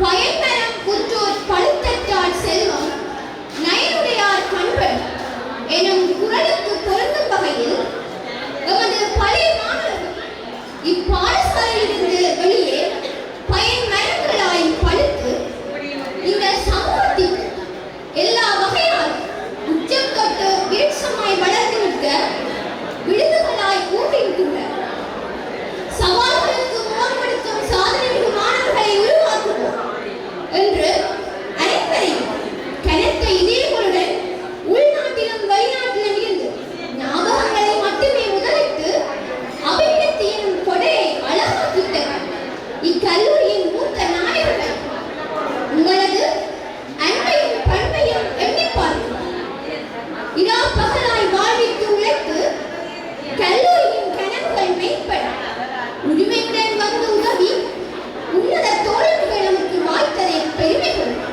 பயன்மரம் புற்றோர் பழுத்தற்றால் செல்வம் நயனுடையார் கண்கள் எனும் குரலுக்கு பொருந்தும் வகையில் எமது பழைய மாணவர்கள் இப்பாடசாலையிலிருந்து வெளியே பயன் மரங்களாய் பழுத்து இந்த சமூகத்திற்கு எல்லா வகையால் உச்சம் தொட்டு விருட்சமாய் வளர்ந்து நிற்க விழுதுகளாய் ஊட்டியிருக்கின்ற சவால்களுக்கு முகப்படுத்தும் சாதனைமிகு மாணவர்களை உருவாக்குவோம் என்று அனைவரையும் கனத்த இதயங்களுடன் உள்நாட்டிலும் வெளிநாட்டிலும் இருந்து ஞாபகங்களை மட்டுமே முதலிட்டு அபிவிருத்தி எனும் கொடையை அழகாக்கிட்ட இக்கல்லூரியின் மூத்த நாயகர்கள் உங்களது அன்பையும் பண்பையும் எண்ணிப்பார்கள். இரா பகலாய் வாழ்வித்து உழைத்து கல்லூரியின் கனவுகள் மெய்ப்பட உரிமையுடன் வந்து உதவி உன்னத தோழர்கள் நமக்கு வாய்த்ததை பெருமை கொள்ளும்.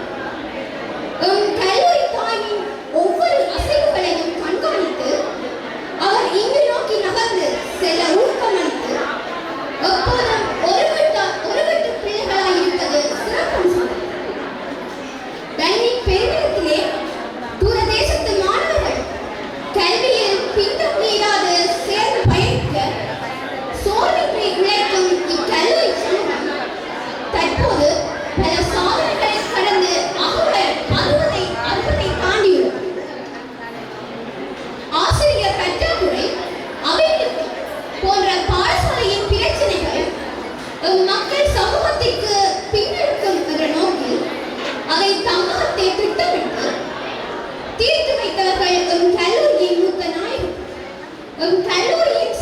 கல்லூரி தாயின் ஒவ்வொரு அசைவுகளையும் கண்காணித்து அவர் இங்கு நோக்கி நகர்ந்து செல்ல ஊக்கமளித்து எப்போதும் ஒருவட்டு பிள்ளைகளாய் இருப்பது சிறப்பம்சம். தன்னின் பெருமிதத்திலே தூரதேசத்து மாணவர்கள் கல்வியில் பின்தங்கியிராது சேர்ந்து பயணிக்க சோர்வின்றி உழைக்கும் இக்கல்லூரி சமூகம் தற்போது பல சாதனைகளை கடந்து அறுபதை தாண்டியுள்ளது. ஆசிரியர் பற்றாக்குறை, அபிவிருத்தி போன்ற பாடசாலையின் பிரச்சனைகள் மக்கள் சமூகத்திற்கு பின்னெடுக்கும் என்ற நோக்கில் அதை தமிழகத்தை திட்டமிட்டு தீர்த்து வைத்தவர்கள் கல்லூரியின் மூத்த நாயகர். கல்லூரியின்